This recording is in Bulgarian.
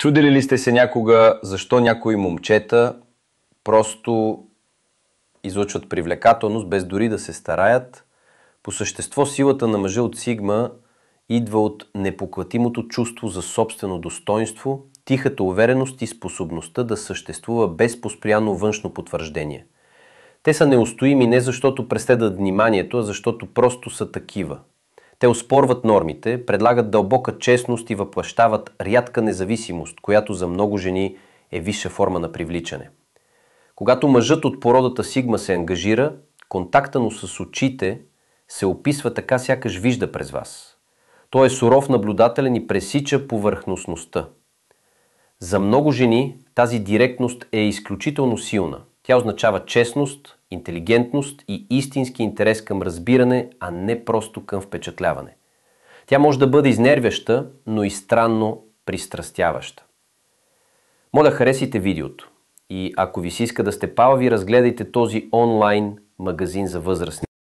Чудили ли сте се някога защо някои момчета просто излъчват привлекателност, без дори да се стараят? По същество силата на мъжа от Сигма идва от непоклатимото чувство за собствено достоинство, тихата увереност и способността да съществува без постоянно външно потвърждение. Те са неустоими не защото преследват вниманието, а защото просто са такива. Те оспорват нормите, предлагат дълбока честност и въплъщават рядка независимост, която за много жени е висша форма на привличане. Когато мъжът от породата Сигма се ангажира, контакта му с очите се описва така, сякаш вижда през вас. Той е суров наблюдателен и пресича повърхностността. За много жени тази директност е изключително силна. Тя означава честност, интелигентност и истински интерес към разбиране, а не просто към впечатляване. Тя може да бъде изнервяща, но и странно пристрастяваща. Моля, харесайте видеото и ако ви се иска да сте палави, разгледайте този онлайн магазин за възрастни.